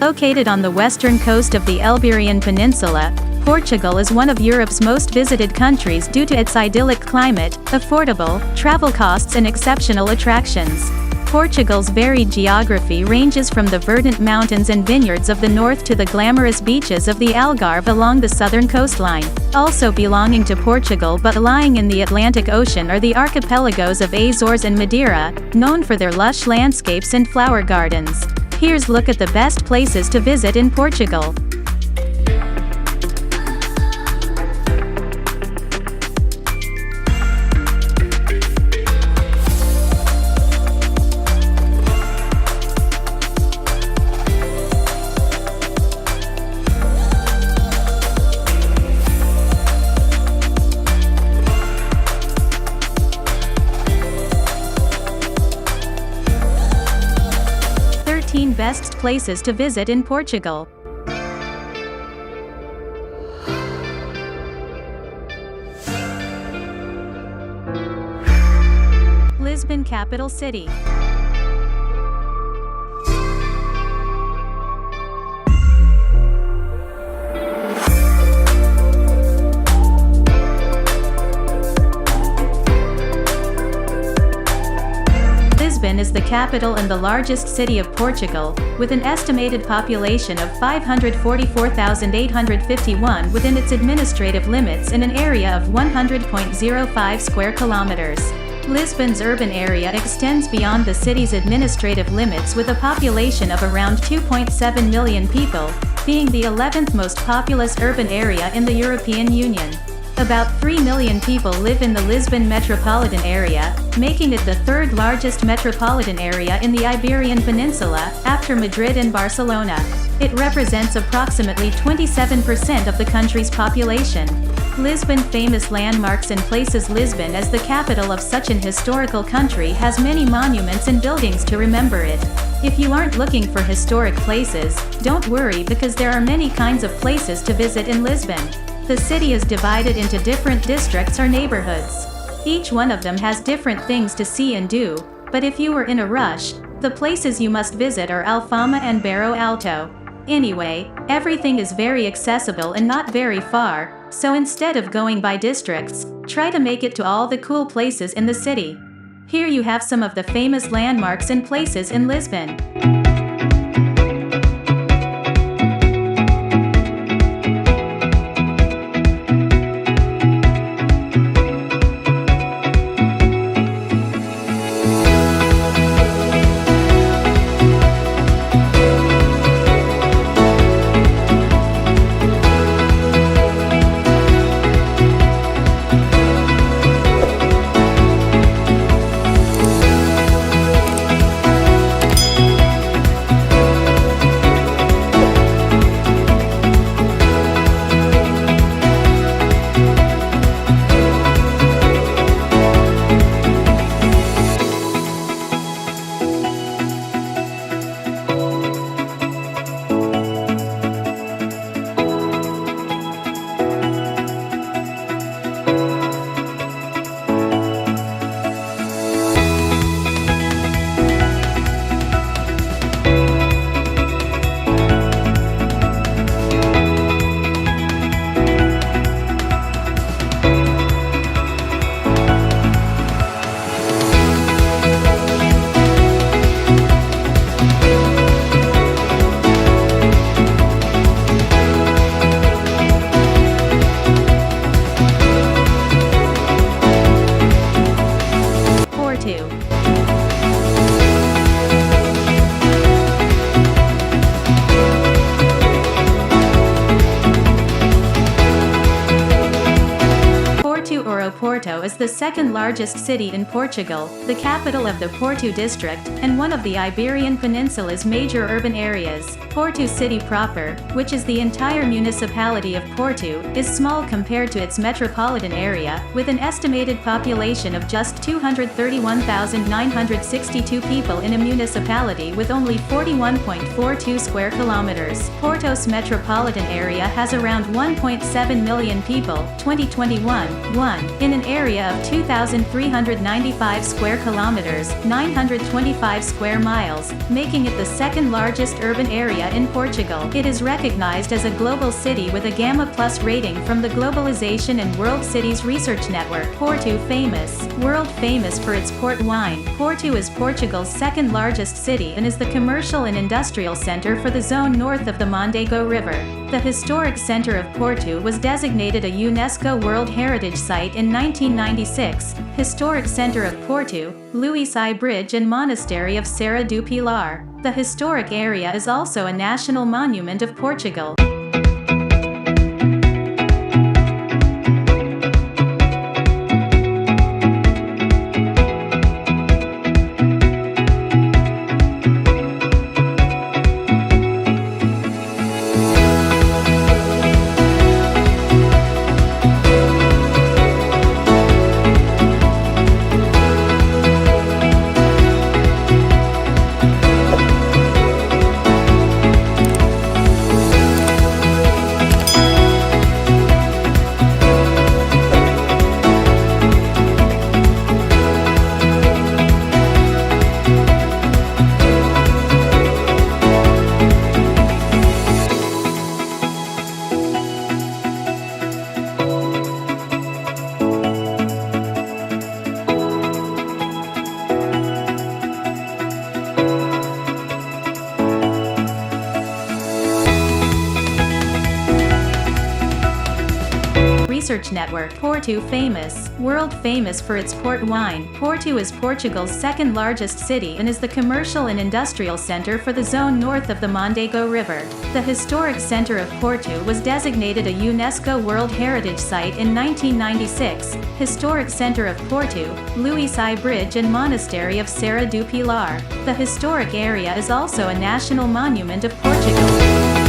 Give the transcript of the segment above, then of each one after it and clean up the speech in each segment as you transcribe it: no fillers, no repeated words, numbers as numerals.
Located on the western coast of the Iberian Peninsula, Portugal is one of Europe's most visited countries due to its idyllic climate, affordable travel costs and exceptional attractions. Portugal's varied geography ranges from the verdant mountains and vineyards of the north to the glamorous beaches of the Algarve along the southern coastline. Also belonging to Portugal but lying in the Atlantic Ocean are the archipelagos of Azores and Madeira, known for their lush landscapes and flower gardens. Here's a look at the best places to visit in Portugal. Best places to visit in Portugal. Lisbon, capital city. Lisbon is the capital and the largest city of Portugal, with an estimated population of 544,851 within its administrative limits in an area of 100.05 square kilometers. Lisbon's urban area extends beyond the city's administrative limits with a population of around 2.7 million people, being the 11th most populous urban area in the European Union. About 3 million people live in the Lisbon metropolitan area, making it the third largest metropolitan area in the Iberian Peninsula, after Madrid and Barcelona. It represents approximately 27% of the country's population. Lisbon famous landmarks and places. Lisbon as the capital of such an historical country has many monuments and buildings to remember it. If you aren't looking for historic places, don't worry because there are many kinds of places to visit in Lisbon. The city is divided into different districts or neighborhoods. Each one of them has different things to see and do, but if you are in a rush, the places you must visit are Alfama and Bairro Alto. Anyway, everything is very accessible and not very far, so instead of going by districts, try to make it to all the cool places in the city. Here you have some of the famous landmarks and places in Lisbon. Porto is the second largest city in Portugal, the capital of the Porto district, and one of the Iberian Peninsula's major urban areas. Porto city proper, which is the entire municipality of Porto, is small compared to its metropolitan area, with an estimated population of just 231,962 people in a municipality with only 41.42 square kilometers. Porto's metropolitan area has around 1.7 million people, 2021, in an area of 2,395 square kilometers, 925 square miles, making it the second largest urban area in Portugal. It is recognized as a global city with a Gamma Plus rating from the Globalization and World Cities Research Network. Porto famous. World famous for its port wine. Porto is Portugal's second largest city and is the commercial and industrial center for the zone north of the Mondego River. The historic center of Porto was designated a UNESCO World Heritage Site in 1996. Historic center of Porto, Luís I Bridge and Monastery of Serra do Pilar. The historic area is also a national monument of Portugal. Research Network. Porto famous. World famous for its port wine. Porto is Portugal's second largest city and is the commercial and industrial center for the zone north of the Mondego River. The historic center of Porto was designated a UNESCO World Heritage Site in 1996. Historic center of Porto, Luís I Bridge and Monastery of Serra do Pilar. The historic area is also a national monument of Portugal.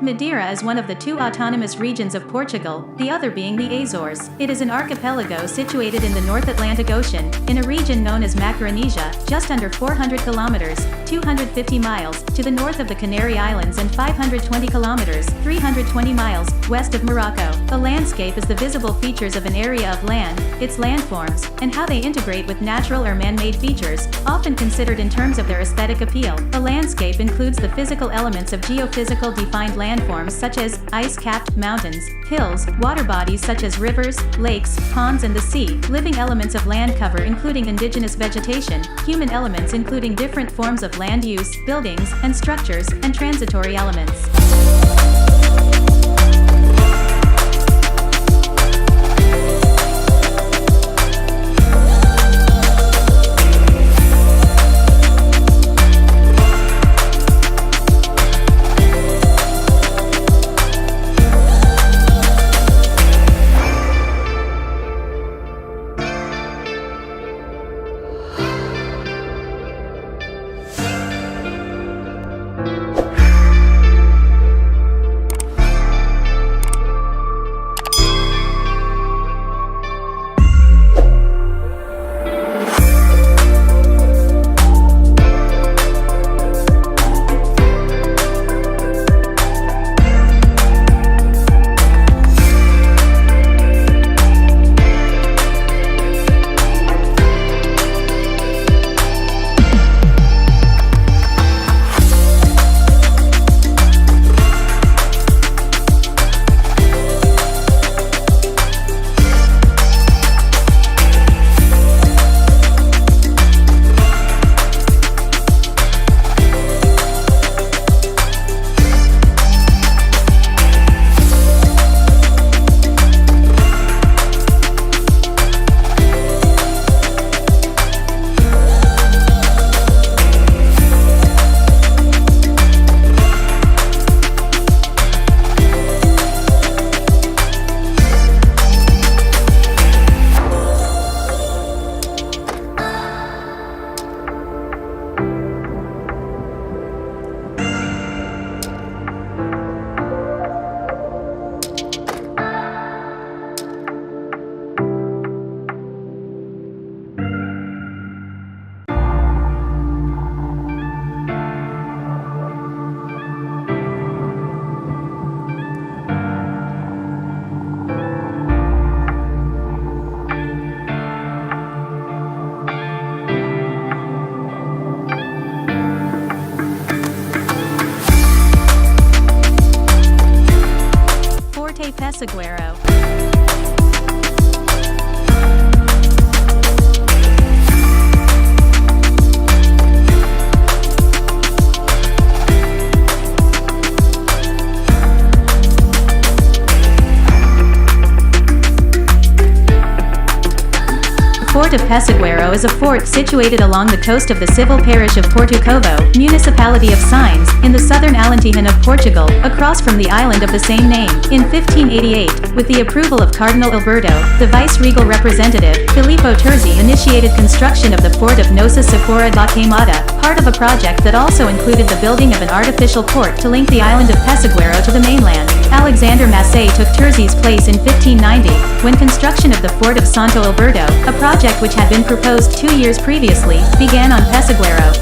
Madeira is one of the two autonomous regions of Portugal, the other being the Azores. It is an archipelago situated in the North Atlantic Ocean, in a region known as Macaronesia, just under 400 kilometers, 250 miles, to the north of the Canary Islands and 520 kilometers, 320 miles, west of Morocco. The landscape is the visible features of an area of land, its landforms, and how they integrate with natural or man-made features, often considered in terms of their aesthetic appeal. The landscape includes the physical elements of geophysical defined landforms such as ice-capped mountains, hills, water bodies such as rivers, lakes, ponds and the sea, living elements of land cover including indigenous vegetation, human elements including different forms of land use, buildings, and structures, and transitory elements. Khuburo. Fort of Pessegueiro is a fort situated along the coast of the civil parish of Portugal, municipality of Sines, in the southern Alentejo of Portugal, across from the island of the same name. In 1588, with the approval of Cardinal Alberto, the vice-regal representative, Filippo Terzi initiated construction of the fort of Nossa Senhora da Queimada, part of a project that also included the building of an artificial port to link the island of Pessegueiro to the mainland. Alexander Massey took Terzi's place in 1590, when construction of the fort of Santo Alberto, a project which had been proposed 2 years previously, began on Pessegueiro.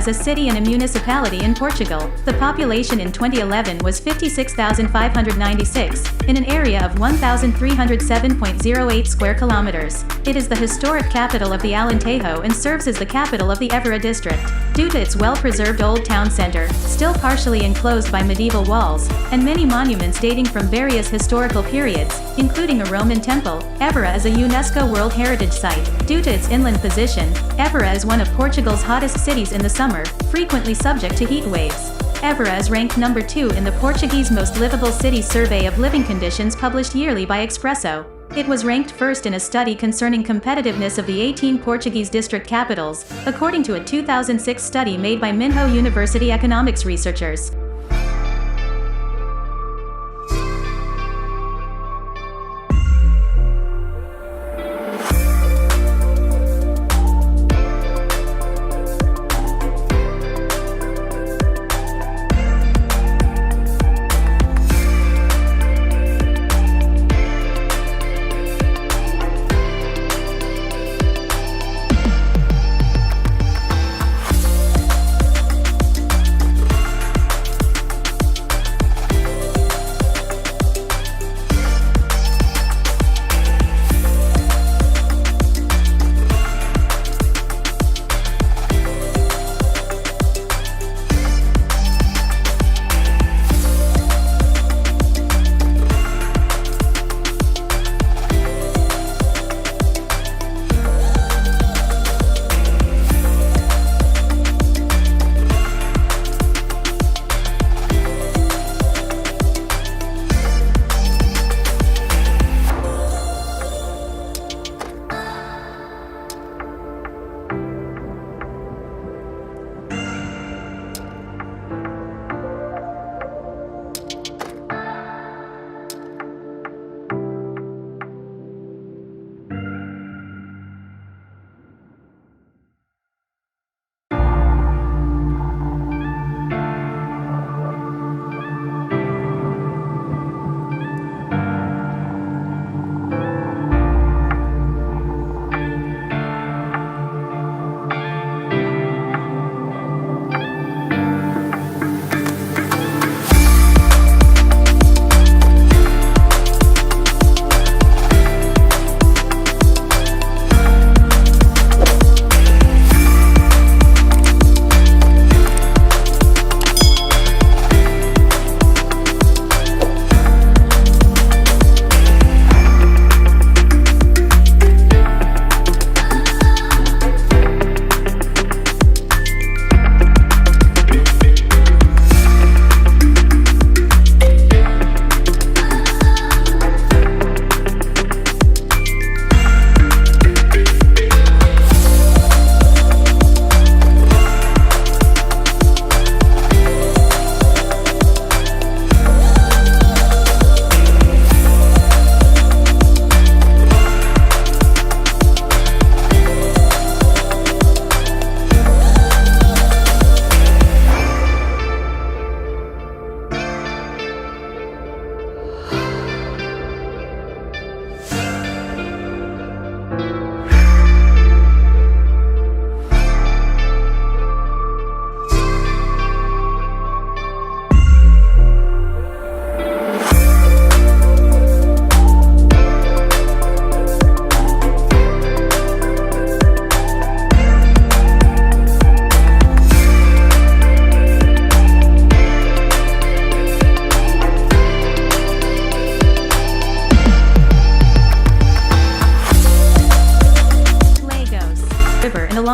is a city and a municipality in Portugal. The population in 2011 was 56,596, in an area of 1,307.08 square kilometers. It is the historic capital of the Alentejo and serves as the capital of the Évora district. Due to its well-preserved old town center, still partially enclosed by medieval walls, and many monuments dating from various historical periods, including a Roman temple, Évora is a UNESCO World Heritage Site. Due to its inland position, Évora is one of Portugal's hottest cities in the summer, frequently subject to heat waves. Évora is ranked number 2 in the Portuguese Most Livable Cities survey of living conditions published yearly by Expresso. It was ranked first in a study concerning competitiveness of the 18 Portuguese district capitals, according to a 2006 study made by Minho University economics researchers.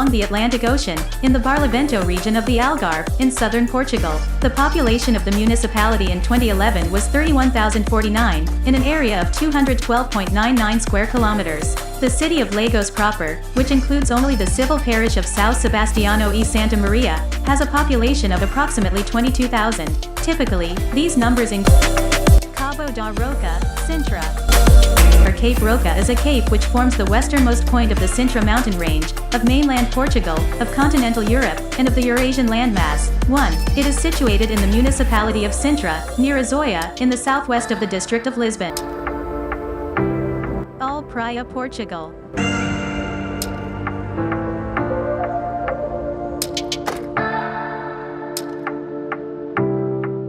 along the Atlantic Ocean, in the Barlavento region of the Algarve, in southern Portugal. The population of the municipality in 2011 was 31,049, in an area of 212.99 square kilometers. The city of Lagos proper, which includes only the civil parish of São Sebastião e Santa Maria, has a population of approximately 22,000. Typically, these numbers include Cabo da Roca, Sintra. Or Cape Roca is a cape which forms the westernmost point of the Sintra mountain range, of mainland Portugal, of continental Europe, and of the Eurasian landmass. 1. It is situated in the municipality of Sintra, near Azoia, in the southwest of the district of Lisbon. All Praia, Portugal.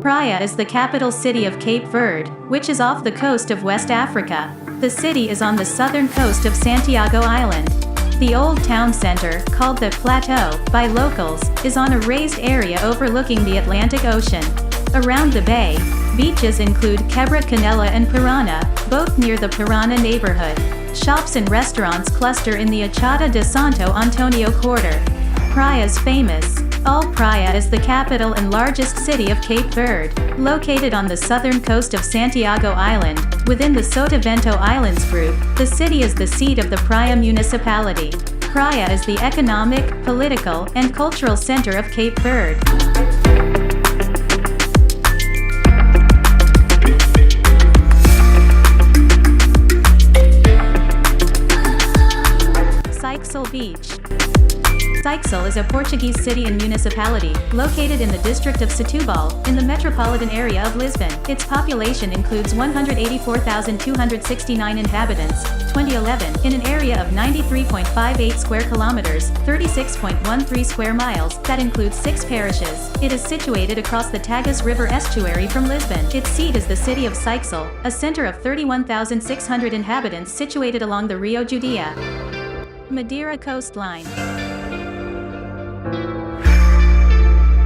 Praia is the capital city of Cape Verde, which is off the coast of West Africa. The city is on the southern coast of Santiago Island. The old town center, called the Plateau by locals, is on a raised area overlooking the Atlantic Ocean. Around the bay, beaches include Quebra Canela and Piranha, both near the Piranha neighborhood. Shops and restaurants cluster in the Achada de Santo Antonio quarter. Praia's famous. All Praia is the capital and largest city of Cape Verde, located on the southern coast of Santiago Island, within the Sotavento Islands group. The city is the seat of the Praia municipality. Praia is the economic, political, and cultural center of Cape Verde. Seixal Beach. Seixal is a Portuguese city and municipality, located in the district of Setúbal, in the metropolitan area of Lisbon. Its population includes 184,269 inhabitants, 2011, in an area of 93.58 square kilometers, 36.13 square miles, that includes 6 parishes. It is situated across the Tagus River estuary from Lisbon. Its seat is the city of Seixal, a center of 31,600 inhabitants situated along the Rio Judea. Madeira coastline.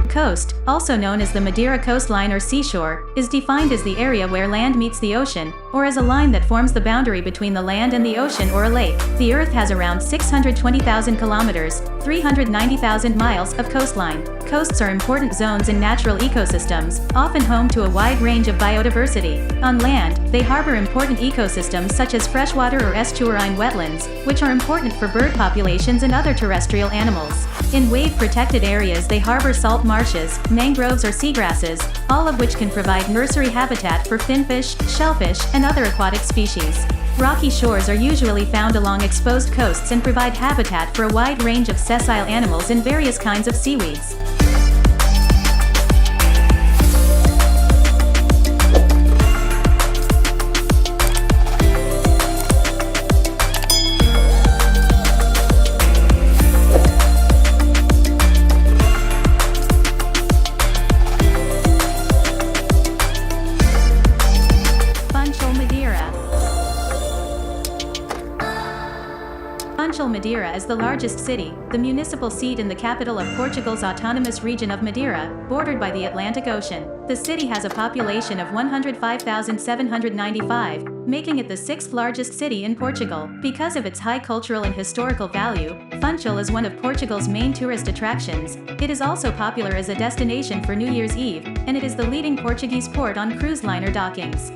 Coast, also known as the Madeira coastline or seashore, is defined as the area where land meets the ocean, or as a line that forms the boundary between the land and the ocean or a lake. The Earth has around 620,000 kilometers, 390,000 miles, of coastline. Coasts are important zones in natural ecosystems, often home to a wide range of biodiversity. On land, they harbor important ecosystems such as freshwater or estuarine wetlands, which are important for bird populations and other terrestrial animals. In wave-protected areas they harbor salt marshes, mangroves or seagrasses, all of which can provide nursery habitat for finfish, shellfish, and other aquatic species. Rocky shores are usually found along exposed coasts and provide habitat for a wide range of sessile animals and various kinds of seaweeds. Madeira is the largest city, the municipal seat in the capital of Portugal's autonomous region of Madeira, bordered by the Atlantic Ocean. The city has a population of 105,795, making it the 6th largest city in Portugal. Because of its high cultural and historical value, Funchal is one of Portugal's main tourist attractions. It is also popular as a destination for New Year's Eve, and it is the leading Portuguese port on cruise liner dockings.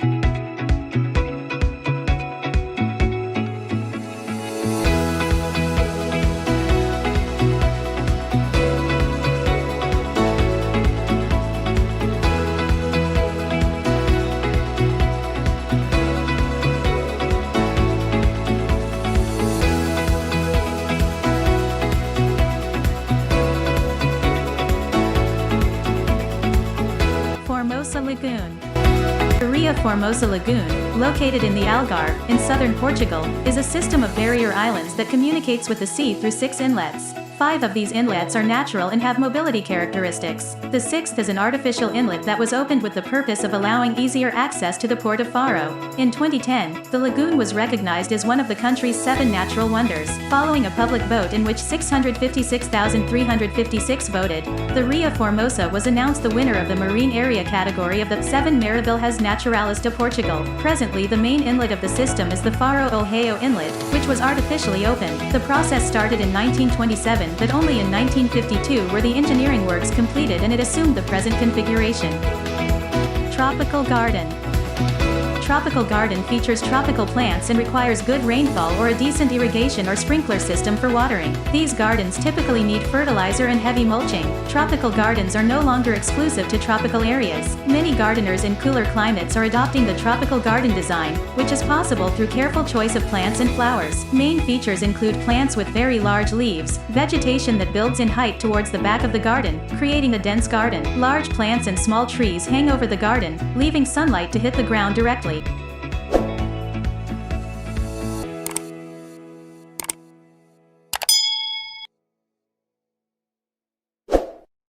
Lagoon. The Ria Formosa Lagoon, located in the Algarve, in southern Portugal, is a system of barrier islands that communicates with the sea through 6 inlets. 5 of these inlets are natural and have mobility characteristics. The 6th is an artificial inlet that was opened with the purpose of allowing easier access to the port of Faro. In 2010, the lagoon was recognized as one of the country's 7 natural wonders. Following a public vote in which 656,356 voted, the Ria Formosa was announced the winner of the marine area category of the 7 Maravilhas Naturalis de Portugal. Presently the main inlet of the system is the Faro Ohio Inlet, which was artificially opened. The process started in 1927, but only in 1952 were the engineering works completed and it assumed the present configuration. Tropical garden. Tropical garden features tropical plants and requires good rainfall or a decent irrigation or sprinkler system for watering. These gardens typically need fertilizer and heavy mulching. Tropical gardens are no longer exclusive to tropical areas. Many gardeners in cooler climates are adopting the tropical garden design, which is possible through careful choice of plants and flowers. Main features include plants with very large leaves, vegetation that builds in height towards the back of the garden, creating a dense garden. Large plants and small trees hang over the garden, leaving sunlight to hit the ground directly.